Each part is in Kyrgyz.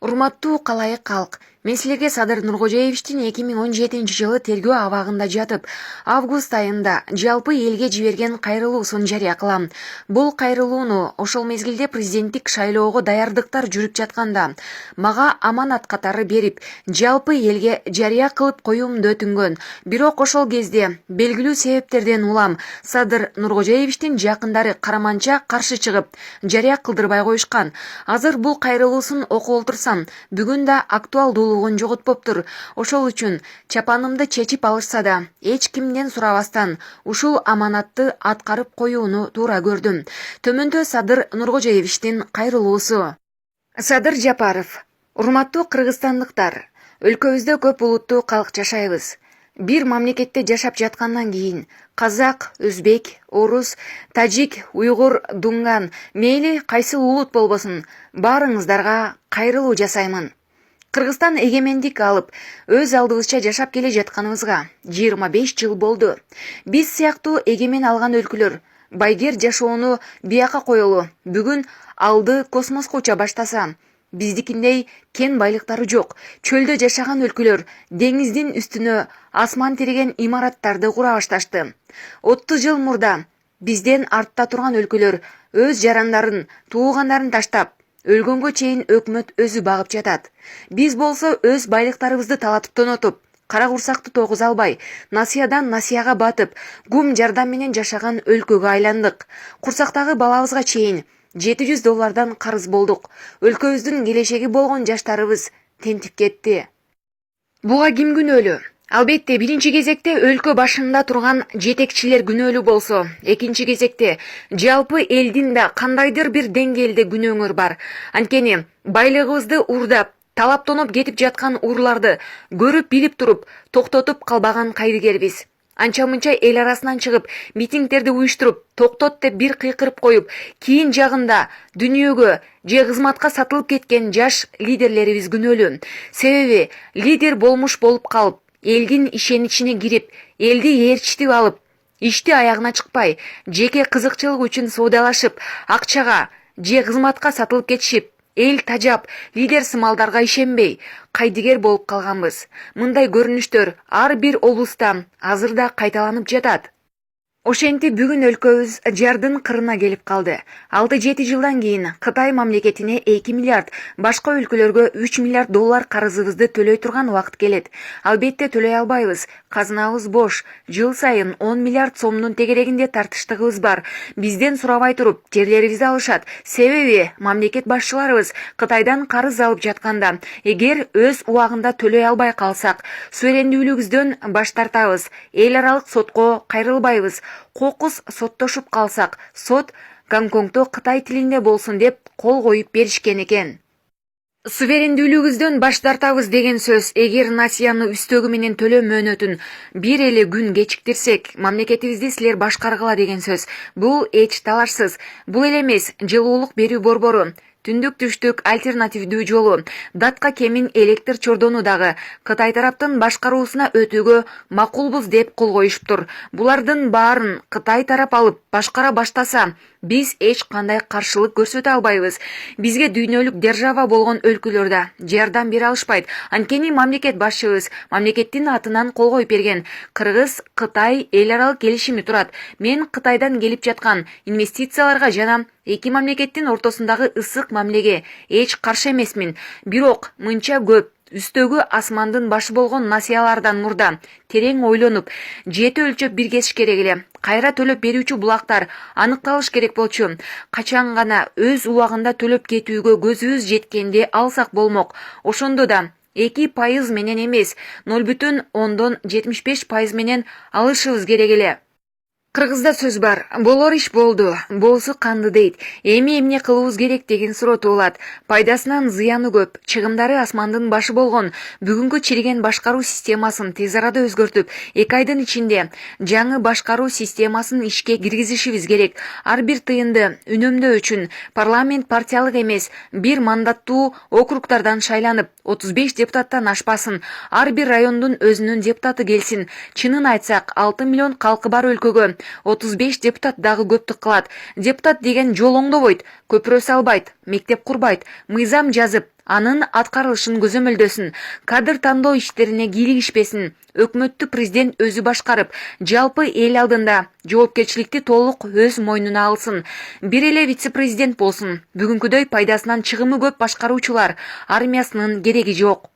Урматтуу калайык калк, мен силерге Садыр Нуркожоевичтин 2017 тергөө абагында жатып, август айында жалпы элге жиберген кайрылуусун жарыя кылам. Бул кайрылууну ошол мезгилде президенттик шайлоого даярдыктар жүрүп жатканда мага аманат катары берип, жалпы элге жарыя кылып коюумду өтүнгөн. Бирок ошол кезде белгилүү себептерден улам Садыр Нуркожоевичтин жакындары караманча каршы чыгып, жарыя кылдырбай коюшкан. Азыр бул кайрылуусун окуп олтурсам, бүгүн да актуалдуулугун жоготпоптур. Ошол үчүн чапанымды чечип алышса да, эч кимден сурабастан ушул аманатты аткарып коюуну туура көрдүм. Төмөндө Садыр Нуркожоевичтин кайрылуусу. Садыр Жапаров: урматтуу кыргызстандыктар, өлкөбүздө көп улуттуу калк жашайбыз. Бир мамлекетте жашап жаткандан кийин казак, өзбек, орус, тажик, уйгур, дунган, мейли кайсы улут болбосун, баарыңыздарга кайрылуу жасаймын. Кыргызстан эгемендик алып, өз алдыбызча жашап келе жатканыбызга 25 жыл болду. Биз сыяктуу эгемен алган өлкөлөр байгер жашоону бияка коелу, бүгүн алды космоско уча баштаса, биздикиндей кен байлыктары жок. Чөлдө жашаган өлкөлөр деңиздин үстүнө асман тиреген имараттарды кура башташты. 30 жыл мурда бизден артта турган өлкөлөр өз жарандарын, туугандарын таштап, өлгөнгө чейин өкмөт өзү багып жатат. Биз болсо өз байлыктарыбызды талатып тонотуп, кара курсакты тогуза албай, насыядан насыяга батып, гум жардам менен жашаган өлкөгө айландык. Курсактагы балабызга чейин $700 карыз болдук. Өлкөбүздүн келечеги болгон жаштарыбыз тентип кетти. Буга ким күнөөлүү? Албетте, биринчи кезекте өлкө башында турган жетекчилер күнөөлүү болсо, экинчи кезекте жалпы элдин да кандайдыр бир деңгээлде күнөөңөр бар. Анткени байлыгыбызды уурдап, талаптонуп кетип жаткан урларды көрүп билип туруп, токтотуп калбаган кайдыгербиз. Анча-мынча эл арасынан чыгып, митингдерди уюштуруп, токтот деп бир кыйкырып коюп, кийин жагында дүнүйөгө же кызматка сатылып кеткен жаш лидерлерибиз күнөөлүү. Себеби лидер болмуш болуп калып, элдин ишеничине кирип, элди ээрчитип алып, ишти аягына чыкпай, жеке кызыкчылык үчүн соодалашып, акчага же кызматка сатылып кетишип, эл тажап, лидер сымалдарга ишенбей, кайдыгер болуп калганбыз. Мындай көрүнүштөр ар бир облуста азыр да кайталанып жатат. Ошентип бүгүн өлкөбүз жардын кырына келип калды. 6-7 жылдан кийин Кытай мамлекетине 2 миллиард, башка өлкөлөргө 3 миллиард доллар карызыбызды төлөй турган убакыт келет. Албетте төлөй албайбыз. Казынабыз бош. Жыл сайын 10 миллиард сомдун тегерегинде тартыштыгыбыз бар. Бизден сурабай туруп, жерлерибизди алышат. Себеби мамлекет башчыларыбыз Кытайдан карыз алып жатканда, эгер өз убагында төлөй албай калсак, суверендүүлүгүбүздөн баш тартабыз. Эл аралык сотко кайрылбайбыз. Кокус соттошуп калсак, сот Гонконгдо Кытай тилинде болсун деп кол коюп беришкен экен. Суверендүүлүгүбүздөн баш тартабыз деген сөз, эгер насыяны үстөгү менен төлөө мөөнөтүн бир эле күн кечиктирсек, мамлекетибизди силер башкаргыла деген сөз. Бул эч талашсыз. Бул эле эмес, жылуулук берүү борбору, түндүк түштүк альтернативдүү жолу, датка кемин электр чордону дагы Кытай тараптын башкаруусуна өтүүгө макулбуз деп кол коюшуптур. Булардын баарын Кытай тарап алып башкара баштаса, биз эч кандай каршылык көрсөтө албайбыз. Бизге дүйнөлүк держава болгон өлкөлөр да жардам бере алышпайт. Анткени мамлекет башчыбыз мамлекеттин атынан кол коюп берген Кыргыз-Кытай эл аралык келишими турат. Мен Кытайдан келип жаткан инвестицияларга жана эки мамлекеттин ортосундагы ысык мамилеге эч каршы эмесмин. Бирок мынча көп үстөгү асмандын башы болгон насыялардан мурда терең ойлонуп, жети өлчөп биргесиш керек эле. Кайра төлөп берүүчү булактар аныкталыш керек болчу. Качан гана өз убагында төлөп кетүүгө көзүбүз жеткенде алсак болмок. Ошондо да 2% менен эмес, 0,75% менен алышыбыз керек эле. Кыргызда сөз бар, болор иш болду, болсу канды дейт. Эми эмне кылыбыз керек деген суроо туулат. Пайдасынан зыяны көп, чыгымдары асмандын башы болгон бүгүнкү чириген башкаруу системасын тез арада өзгөртүп, 2 айдын ичинде жаңы башкаруу системасын ишке киргизишибиз керек. Ар бир тыйынды үнөмдөө үчүн парламент партиялык эмес, бир мандаттуу округтардан шайланып, 35 депутаттан ашпасын, ар бир райондун өзүнүн депутаты келсин. Чынын айтсак, 6 миллион калкы бар өлкөгө 35 депутат дагы көптүк кылат. Депутат деген жол оңдобойт, көпүрө салбайт, мектеп курбайт, мыйзам жазып, анын аткарылышын көзөмөлдөсүн, кадр тандоо иштерине кийлигишпесин, өкмөттү президент өзү башкарып, жалпы эл алдында жоопкерчиликти толук өз мойнуна алсын. Бир эле вице-президент болсун. Бүгүнкүдөй пайдасынан чыгымы көп башкаруучулар армиясынын кереги жок.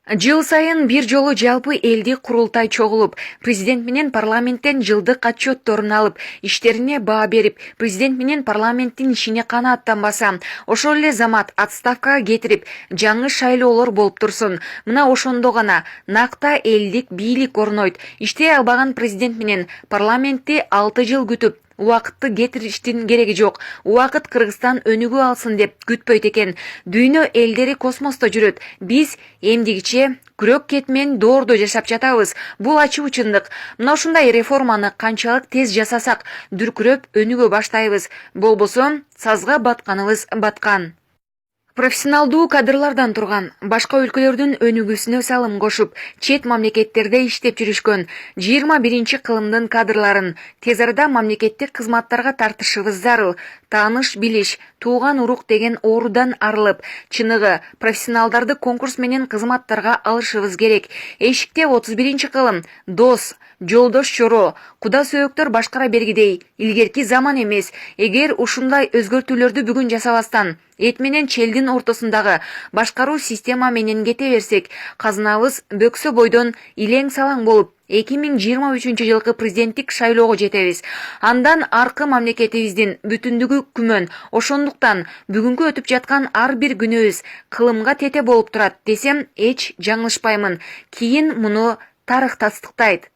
Жыл сайын бир жолу жалпы элдик курултай чогулуп, президент менен парламенттен жылдык отчетторун алып, иштерине баа берип, президент менен парламенттин ишине канааттанбаса, ошол эле замат отставкага кетирип, жаңы шайлоолор болуп турсун. Мына ошондо гана накта элдик бийлик орнойт. Иштей албаган президент менен парламентти 6 жыл күтүп, убакытты кетириштин кереги жок. Убакыт Кыргызстан өнүгүү алсын деп күтпөйт экен. Дүйнө элдери космосто жүрөт. Биз эмдигиче күрөк кетмен доордо жашап жатабыз. Бул ачуу чындык. Мына ушундай реформаны канчалык тез жасасак, дүркүрөп өнүгө баштайбыз. Болбосо сазга батканыбыз баткан. Профессионалдуу кадрлардан турган, башка өлкөлөрдүн өнүгүүсүнө салым кошуп, чет мамлекеттерде иштеп жүрүшкөн 21 кылымдын кадрларын тез арада мамлекеттик кызматтарга тартышыбыз зарыл. Тааныш билиш, тууган урук деген оорудан арылып, чыныгы профессионалдарды конкурс менен кызматтарга алышыбыз керек. Эшикте 31 кылым, дос, жолдош чоро, куда сөөктөр башкара бергидей илгерки заман эмес. Эгер ушундай өзгөртүүлөрдү бүгүн жасабастан, эт менен челдин ортосундагы башкаруу система менен кете берсек, казынабыз бөксө бойдон илең салаң болуп, 2023 жылкы президенттик шайлоого жетебиз. Андан аркы мамлекетибиздин бүтүндүгү күмөн. Ошондуктан бүгүнкү өтүп жаткан ар бир күнүбүз кылымга тете болуп турат десем эч жаңылышпаймын. Кийин муну тарых тастыктайт.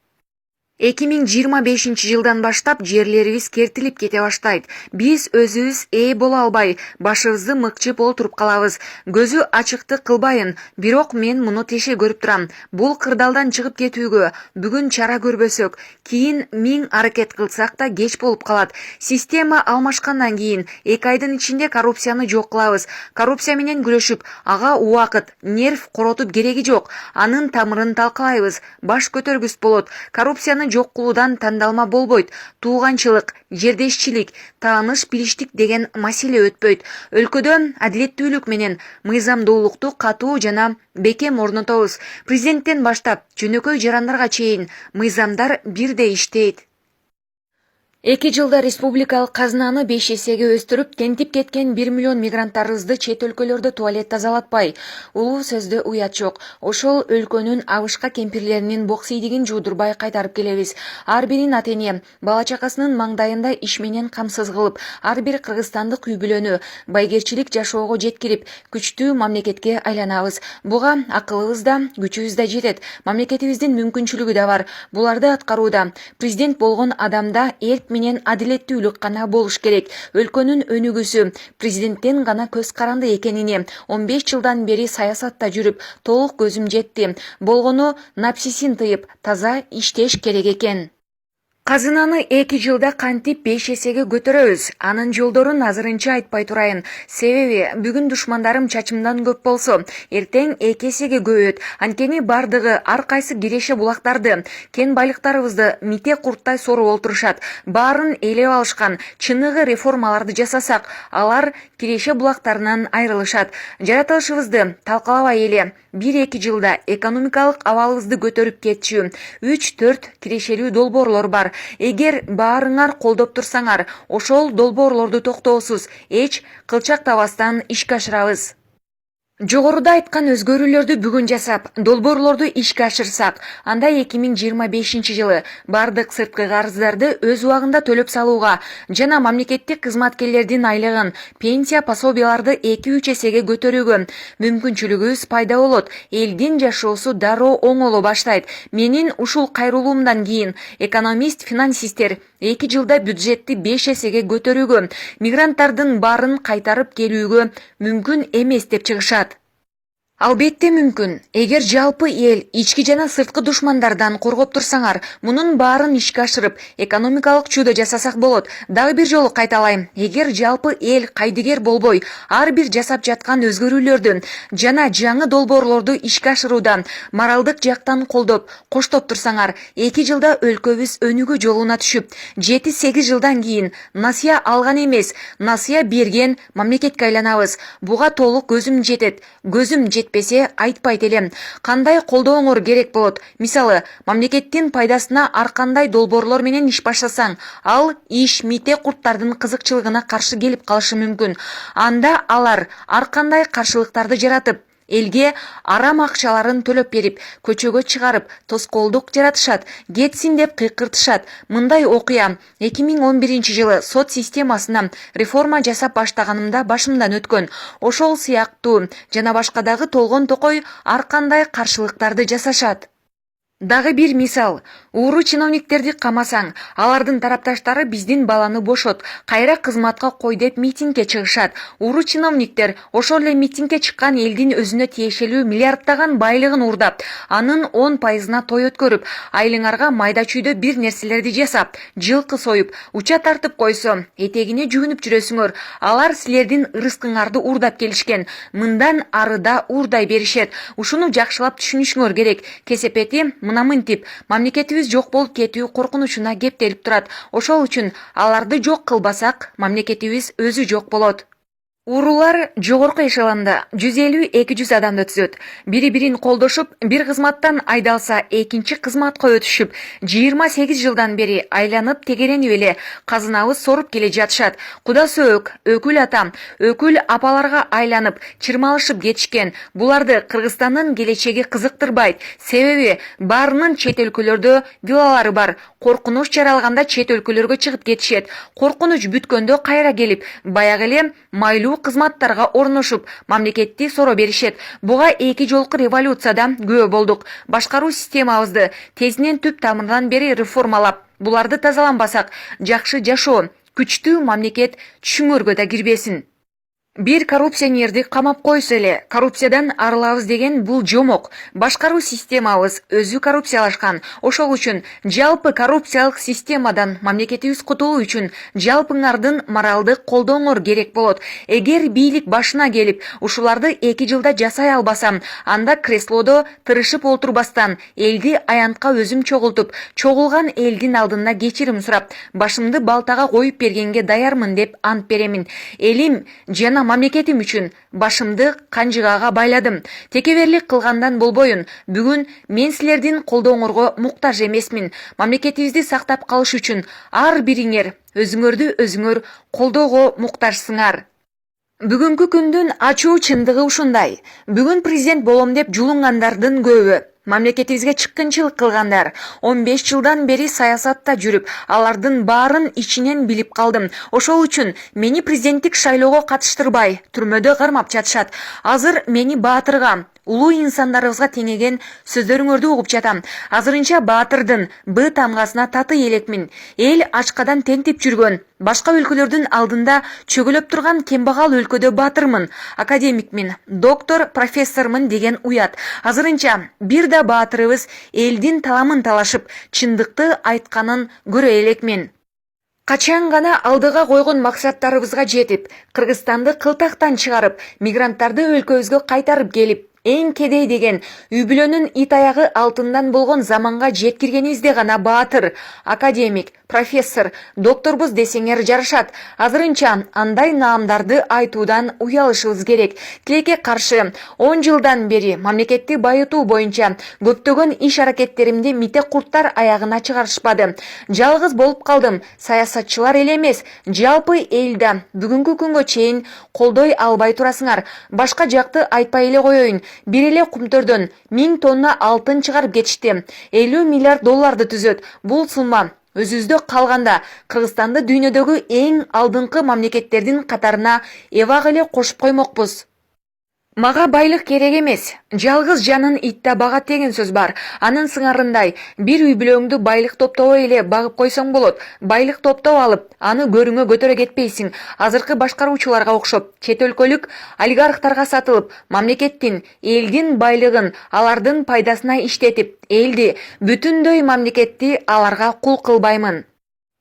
2025 жылдан баштап жерлерибиз кертилип кете баштайт. Биз өзүбүз ээ боло албай, башыбызды мыкчып олтуруп калабыз. Көзү ачыкты кылбайын, бирок мен муну теше көрүп турам. Бул кырдаалдан чыгып кетүүгө бүгүн чара көрбөсөк, кийин 1000 аракет кылсак да кеч болуп калат. Система алмашкандан кийин 2 айдын ичинде коррупцияны жок кылабыз. Коррупция менен күрөшүп, ага убакыт, нерв коротуп кереги жок. Анын тамырын талкалайбыз, баш көтөргүс болот. Коррупцияны жок кылуудан тандалма болбойт. Тууганчылык, жердешчилик, тааныш билиштик деген маселе өтпөйт. Өлкөдө адилеттүүлүк менен мыйзамдуулукту катуу жана бекем орнотобуз. Президенттен баштап жөнөкөй жарандарга чейин мыйзамдар бирдей иштейт. 2 жылда республикалык казынаны 5 эсеге өстүрүп, тентип кеткен 1 миллион мигранттарыбызды чет өлкөлөрдө туалет тазалатпай, улуу сөздө уят жок. Ошол өлкөнүн абышка кемпирлеринин боксийдигин жуудурбай кайтарып келебиз. Ар бирин ата-эне бала чакасынын маңдайында иш менен камсыз кылып, ар бир кыргызстандык үй бүлөнү байгерчилик жашоого жеткирип, күчтүү мамлекетке айланабыз. Буга акылыбыз да, күчүбүз да жетет. Мамлекетибиздин мүмкүнчүлүгү да бар. Буларды аткарууда президент болгон адамда эл менен адилеттүүлүк гана болуш керек. Өлкөнүн өнүгүүсү президенттен гана көз каранды экенине 15 жылдан бери саясатта жүрүп, толук көзүм жетти. Болгону напсисин тыйып, таза иштеш керек экен. Казынаны 2 жылда кантип 5 эсеге көтөрөбүз. Анын жолдорун азырынча айтпай турайын. Себеби бүгүн душмандарым чачымдан көп болсо, эртең 2 эсеге көбөйөт. Анткени бардыгы ар кайсы киреше булактарды, кен байлыктарыбызды мите курттай соруп олтурушат. Баарын ээлеп алышкан. Чыныгы реформаларды жасасак, алар киреше булактарынан айрылышат. Жаратылышыбызды талкалабай эле 1-2 жылда экономикалык абалыбызды көтөрүп кетчү 3-4 кирешелүү долбоорлор бар. Эгер баарыңар колдоп турсаңар, ошол долбоорлорду токтоосуз эч кылчактабастан ишке ашырабыз. Жогоруда айткан өзгөрүүлөрдү бүгүн жасап, долбоорлорду ишке ашырсак, анда 2025 жылы бардык сырткы карыздарды өз убагында төлөп салууга жана мамлекеттик кызматкерлердин айлыгын, пенсия пособияларды 2-3 эсеге көтөрүүгө мүмкүнчүлүгүбүз пайда болот. Элдин жашоосу дароо оңоло баштайт. Менин ушул кайрылуумдан кийин экономист, финансисттер 2 жылда бюджетти 5 эсеге көтөрүүгө, мигранттардын баарын кайтарып келүүгө мүмкүн эмес деп чыгышат. Албетте мүмкүн. Эгер жалпы эл ички жана сырткы душмандардан коргоп турсаңар, мунун баарын ишке ашырып, экономикалык чудо жасасак болот. Дагы бир жолу кайталайм. Эгер жалпы эл кайдыгер болбой, ар бир жасап жаткан өзгөрүүлөрдү жана жаңы долбоорлорду ишке ашырууда моралдык жактан колдоп, коштоп турсаңар, 2 жылда өлкөбүз өнүгүү жолуна түшүп, 7-8 жылдан кийин насыя алган эмес, насыя берген мамлекетке айланабыз. Буга толук көзүм жетет. Көзүм жетпесе айтпайт элем. Кандай колдооңор керек болот? Мисалы, мамлекеттин пайдасына ар кандай долбоорлор менен иш баштасаң, ал иш мите курттардын кызыкчылыгына каршы келип калышы мүмкүн. Анда алар ар кандай каршылыктарды жаратып, элге арам акчаларын төлөп берип, көчөгө чыгарып, тоскоолдук жаратышат, кетсин деп кыйкыртышат. Мындай окуя 2011-жылы сот системасына реформа жасап баштаганымда башымдан өткөн. Ошол сыяктуу жана башка дагы толгон токой ар кандай каршылыктарды жасашат. Дагы бир мисал, ууру чиновниктерди камасаң, алардын тарапташтары биздин баланы бошот, кайра кызматка кой деп митингге чыгышат. Ууру чиновниктер ошол эле митингге чыккан элдин өзүнө тиешелүү миллиарддаган байлыгын уурдап, анын 10%-на той өткөрүп, айлыңарга майда чүйдө бир нерселерди жасап, жылкы союп, уча тартып койсо, этегине жүгүнүп жүрөсүңөр. Алар силердин ырыскыңарды уурдап келишкен. Мындан арыда уурдай беришет. Ушуну жакшылап түшүнүшүңөр керек. Кесепети мына мынтип, мамлекетибиз жок болуп кетүү коркунучуна кептелип турат. Ошол үчүн аларды жок кылбасак, мамлекетибиз өзү жок болот. Уурулар жогорку эшелонда 150-200 адамды түзөт. Бири-бирин колдошуп, бир кызматтан айдалса, экинчи кызматка өтүшүп, 28 жылдан бери айланып тегеренип эле казынабыз соруп келе жатышат. Куда сөөк, өкүл атам, өкүл апаларга айланып, чырмалышып кетишкен. Буларды Кыргызстандын келечеги кызыктырбайт. Себеби баарынын чет өлкөлөрдө виллалары бар. Коркунуч жаралганда чет өлкөлөргө чыгып кетишет. Коркунуч бүткөндө кайра келип, баягы эле майлуу кызматтарга орношуп, мамлекетти соро беришет. Буга 2 жолку революцияда күбө болдук. Башкаруу системабызды тезинен түп тамырдан бери реформалап, буларды тазаланбасак, жакшы жашоо, күчтүү мамлекет түшүңөргө да кирбесин. Бир коррупционерди камап койсо эле, коррупциядан арылабыз деген бул жомок. Башкаруу системабыз өзү коррупциялашкан. Ошол үчүн жалпы коррупциялык системадан мамлекетибиз кутулуу үчүн жалпыңардын моралдык колдооңор керек болот. Эгер бийлик башына келип, ушуларды 2 жылда жасай албасам, анда креслодо тырышып олтурбастан, элди аянтка өзүм чогултуп, чогулган элдин алдында кечирим сурап, башымды балтага коюп бергенге даярмын деп ант беремин. Элим жана мамлекетим үчүн башымды канжыгага байладым. Текеберлик кылгандан болбоюн. Бүгүн мен силердин колдооңорго муктаж эмесмин. Мамлекетибизди сактап калыш үчүн ар бириңер өзүңөр колдоого муктажсыңар. Бүгүнкү күндүн ачуу чындыгы ушундай. Бүгүн президент болом деп жулунгандардын көбү мамлекетибизге чыккынчылык кылгандар. 15 жылдан бери саясатта жүрүп, алардын баарын ичинен билип калдым. Ошол үчүн мени президенттик шайлоого катыштырбай, түрмөдө кармап жатышат. Азыр мени баатырга, улуу инсандарыбызга теңеген сөздөрүңөрдү угуп жатам. Азырынча баатырдын Б тамгасына таты элекмин. Эл ачкадан тентип жүргөн, башка өлкөлөрдүн алдында чөгөлөп турган кембагал өлкөдө баатырмын, академикмин, доктор, профессормун деген уят. Азырынча бир да баатырыбыз элдин таламын талашып, чындыкты айтканын көрө элекмин. Качан гана алдыга койгон максаттарыбызга жетип, Кыргызстанды кылтактан чыгарып, мигранттарды өлкөбүзгө кайтарып келип, эң кедей деген үй бүлөнүн ит аягы алтындан болгон заманга жеткиргенибизде гана баатыр, академик, профессор, докторбуз десеңер жарашат. Азырынча андай наамдарды айтуудан уялышыбыз керек. Тилекке каршы 10 жылдан бери мамлекетти байытуу боюнча көптөгөн иш аракеттеримди мите курттар аягына чыгарышпады. Жалгыз болуп калдым. Саясатчылар эле эмес, жалпы элди бүгүнкү күнгө чейин колдой албай турасыңар. Башка жакты айтпай эле коеюн. Бир эле кумтөрдөн 1000 тонна алтын чыгарып кетишти. 50 миллиард долларды түзөт. Бул сумма өзүбүздө калганда Кыргызстанды дүйнөдөгү эң алдыңкы мамлекеттердин катарына эбак эле кошуп коймокпуз. Мага байлык керек эмес. Жалгыз жанын итте багат деген сөз бар. Анын сыңарындай бир үй бүлөңдү байлык топтобой эле багып койсоң болот. Байлык топтоп алып, аны көрүңө көтөрө кетпейсиң. Азыркы башкаруучуларга окшоп, чет өлкөлүк олигархтарга сатылып, мамлекеттин, элдин байлыгын алардын пайдасына иштетип, элди, бүтүндөй мамлекетти аларга кул кылбаймын.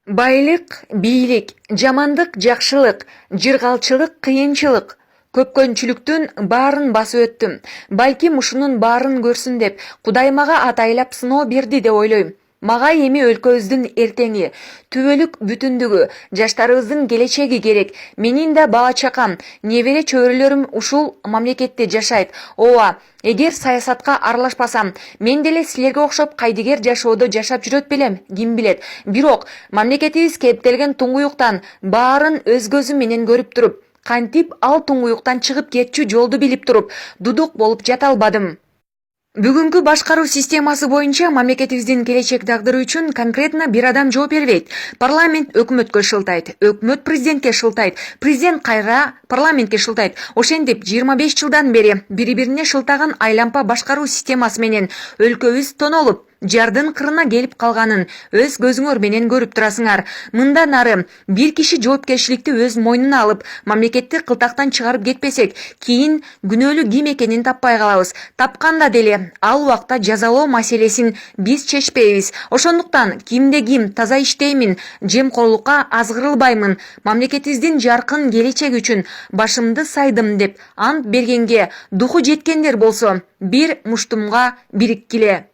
Байлык, бийлик, жамандык, жакшылык, жыргалчылык, кыйынчылык, көпкөнчүлүктүн баарын басып өттүм. Балким ушунун баарын көрсүн деп, Кудай мага атайлап сыноо берди деп ойлойм. Мага эми өлкөбүздүн эртеңи, түбөлүк бүтүндүгү, жаштарыбыздын келечеги керек. Менин да бала чакам, небере чөбөрөлөрүм ушул мамлекетте жашайт. Ооба, эгер саясатка аралашпасам, мен деле силерге окшоп кайдыгер жашоодо жашап жүрөт белем, ким билет. Бирок мамлекетибиз кептелген туңгуюктан баарын өз көзүм менен көрүп туруп, кантип ал туңгуюктан чыгып кетчү жолду билип туруп, дудук болуп жата албадым. Бүгүнкү башкаруу системасы боюнча мамлекетибиздин келечек дагдыры үчүн конкретно бир адам жооп бербейт. Парламент өкмөткө шылтайт, өкмөт президентке шылтайт, президент кайра парламентке шылтайт. Ошентип 25 жылдан бери бири-бирине шылтаган айлампа башкаруу системасы менен өлкөбүз тонолуп, жардын кырына келип калганын өз көзүңөр менен көрүп турасыңар. Мындан ары бир киши жоопкерчиликти өз мойнуна алып, мамлекетти кылтактан чыгарып кетпесек, кийин күнөөлүү ким экенин таппай калабыз. Тапканда деле ал убакта жазалоо маселесин биз чечпейбиз. Ошондуктан кимде ким таза иштеймин, жемкорлукка азгырылбаймын, мамлекетибиздин жаркын келечеги үчүн башымды сайдым деп ант бергенге духу жеткендер болсо, бир муштумга бириккиле.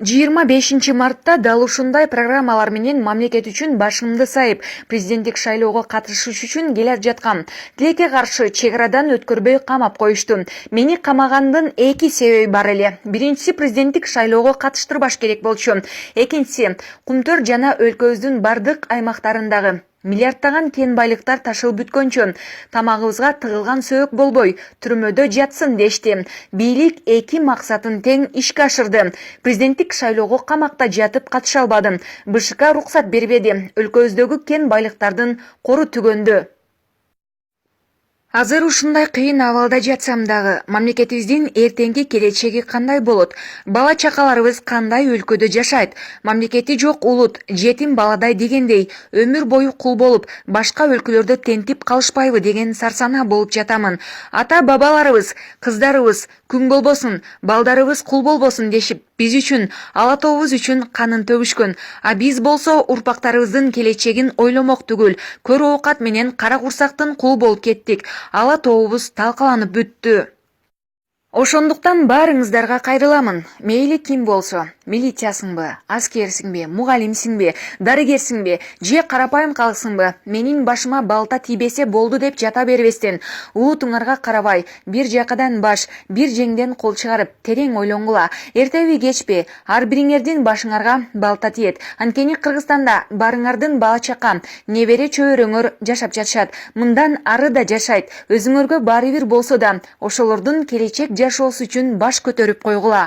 25 мартта дал ушундай программалар менен мамлекет үчүн башымды сайып, президенттик шайлоого катышыш үчүн келе жаткам. Тилекке каршы чек арадан өткөрбөй камап коюшту. Мени камагандын эки себеби бар эле. Биринчиси, президенттик шайлоого катыштырбаш керек болчу. Экинчиси, Кумтөр жана өлкөбүздүн бардык аймактарындагы миллиардтаган кен байлыктар ташылып бүткөнчө тамагыбызга тыгылган сөөк болбой түрмөдө жатсын дешти. Бийлик эки максатын тең ишке ашырды. Президенттик шайлоого камакта жатып катыша албадым. БШК уруксат бербеди. Өлкөбүздөгү кен байлыктардын кору түгөндү. Азыр ушундай кыйын абалда жатсам дагы, мамлекетибиздин эртеңки келечеги кандай болот? Бала чакаларыбыз кандай өлкөдө жашайт? Мамлекети жок улут, жетим баладай дегендей, өмүр бою кул болуп, башка өлкөлөрдө тентип калышпайбы деген сарсана болуп жатамын. Ата бабаларыбыз, кыздарыбыз күң болбосун, балдарыбыз кул болбосун дешип, биз үчүн, ала тобубуз үчүн канын төгүшкөн. А биз болсо урпактарыбыздын келечегин ойломок түгүл, көр оокат менен кара курсактын кулу болуп кеттик. Ала тобубуз талкаланып бүттү. Ошондуктан баарыңыздарга кайрыламын. Мейли ким болсо, милициясыңбы, аскерсиңби, мугалимсиңби, дарыгерсиңби, же карапайым калксыңбы, менин башыма балта тийбесе болду деп жата бербестен, уутуңарга карабай, бир жакадан баш, бир жеңден кол чыгарып, терең ойлонгула. Эртеби кечпи, ар бириңердин башыңарга балта тиет. Анткени Кыргызстанда барыңардын бала чака, небере чөбөрөңөр жашап жатышат. Мындан ары да жашайт. Өзүңөргө баары бир болсо да, ошолордун келечек жашоосу үчүн баш көтөрүп койгула.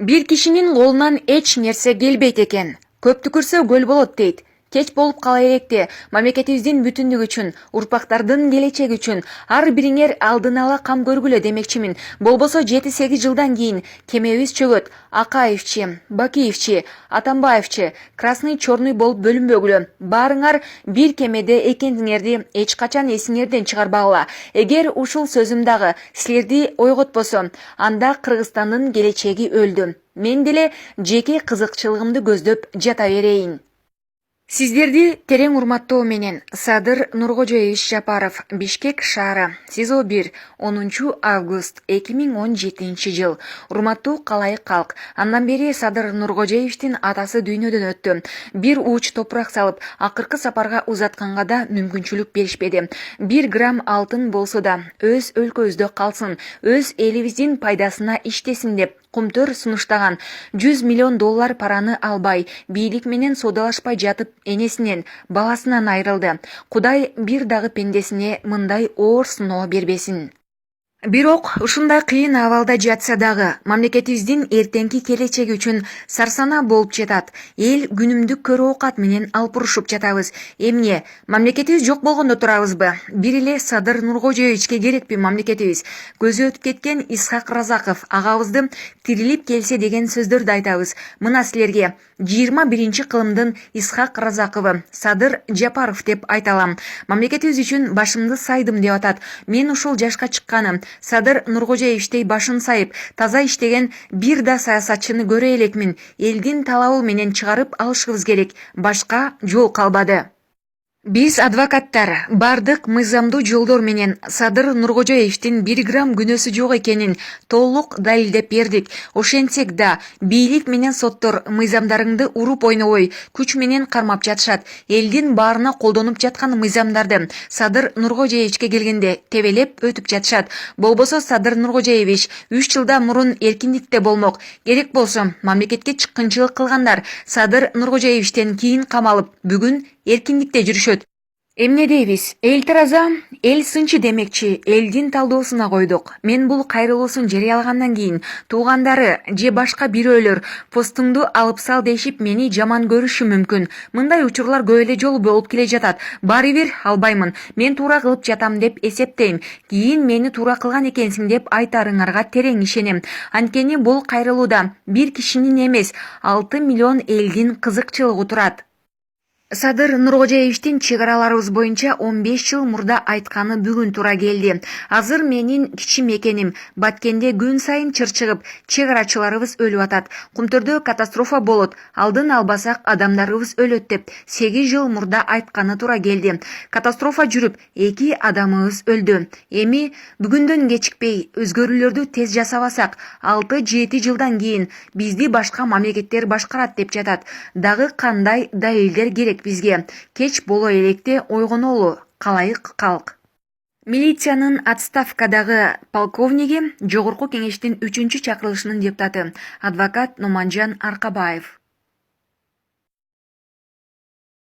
Бир кишинин колунан эч нерсе келбейт экен. Көп түкүрсө көл болот дейт. Кеч болуп кала электе, мамлекетибиздин бүтүндүгү үчүн, урпактардын келечеги үчүн ар бириңер алдын ала кам көргүлө демекчимин. Болбосо 7-8 жылдан кийин кемебиз чөгөт. Акаевчи, Бакиевчи, Атамбаевчи, красный черный болуп бөлүнбөгүлө. Баарыңар бир кемеде экениңерди эч качан эсиңерден чыгарбагыла. Эгер ушул сөзүм дагы силерди ойготпосо, анда Кыргызстандын келечеги өлдү. Мен деле жеке кызыкчылыгымды көздөп жата берейин. Сиздерди терең урматтоо менен Садыр Нуркожоевич Жапаров, Бишкек шаары, СИЗО 1, 10 август 2017 жыл. Урматтуу калай калк, андан бери Садыр Нуркожоевичтин атасы дүйнөдөн өттү. Бир ууч топурак салып, акыркы сапарга узатканга да мүмкүнчүлүк беришпеди. 1 грамм алтын болсо да өз өлкөбүздө калсын, өз элибиздин пайдасына иштесин деп Кумтөр сунуштаган 100 миллион доллар параны албай, бийлик менен содалашпай жатып энесинен, баласынан айрылды. Кудай бир дагы пендесине мындай оор сыноо бербесин. Бирок ушундай кыйын абалда жатса дагы мамлекетибиздин эртеңки келечеги үчүн сарсанаа болуп жатат. Эл күнүмдүк көрө оокат менен алпурушуп жатабыз. Эмне, мамлекетибиз жок болгондо турабызбы? Бир эле Садыр Нуркожоевичке керекпи мамлекетибиз? Көзү өтүп кеткен Исхак Разаков агабызды тирилип келсе деген сөздөрдү айтабыз. Мына силерге 21-кылымдын Исхак Разакову Садыр Жапаров деп айталам. Мамлекетибиз үчүн башымды сайдым деп атат. Мен ушул жашка чыкканым Садыр Нуркожоевичтей башын сайып, таза иштеген бир да саясатчыны көрө элекмин. Элдин талабы менен чыгарып алышыбыз керек. Башка жол калбады. Биз адвокаттар бардык мыйзамдуу жолдор менен Садыр Нуркожоевичтин 1 грамм күнөөсү жок экенин толук далилдеп бердик. Ошентсек да бийлик менен соттор мыйзамдарыңды уруп ойнобой күч менен кармап жатышат. Элдин баарына колдонуп жаткан мыйзамдарды Садыр Нуркожоевичке келгенде тебелеп өтүп жатышат. Болбосо Садыр Нуркожоевич 3 жылда мурун эркиндикте болмок. Керек болсо мамлекетке чыккынчылык кылгандар Садыр Нуркожоевичтен кийин камалып, бүгүн эркиндикте жүрүшөт. Эмне дейбиз? Эл тараза, эл сынчы демекчи, элдин талдоосуна койдук. Мен бул кайрылуусун жарыялагандан кийин туугандары же башка бирөөлөр постуңду алып сал дешип мени жаман көрүшү мүмкүн. Мындай учурлар көп эле жолу болуп келе жатат. Баары бир албаймын. Мен туура кылып жатам деп эсептейм. Кийин мени туура кылган экенсиң деп айтарыңарга терең ишенем. Анткени бул кайрылууда бир кишинин эмес, 6 миллион элдин кызыкчылыгы турат. Садыр Нуркожоевичтин чек араларыбыз боюнча 15 жыл мурда айтканы бүгүн туура келди. Азыр менин кичим экеним Баткенде күн сайын чырчыгып, чек арачыларыбыз өлүп атат. Кумтөрдө катастрофа болот, алдын албасак адамдарыбыз өлөт деп 8 жыл мурда айтканы туура келди. Катастрофа жүрүп, 2 адамыбыз өлдү. Эми бүгүндөн кечикпей өзгөрүүлөрдү тез жасабасак, 6-7 жылдан кийин бизди башка мамлекеттер башкарат деп жатат. Дагы кандай далилдер керек бизге? Кеч боло электе ойгонолу, калайык калк. Милициянын отставкадагы полковниги Жогорку кеңештин 3-чакырылышынын депутаты адвокат Номанжан Аркабаев.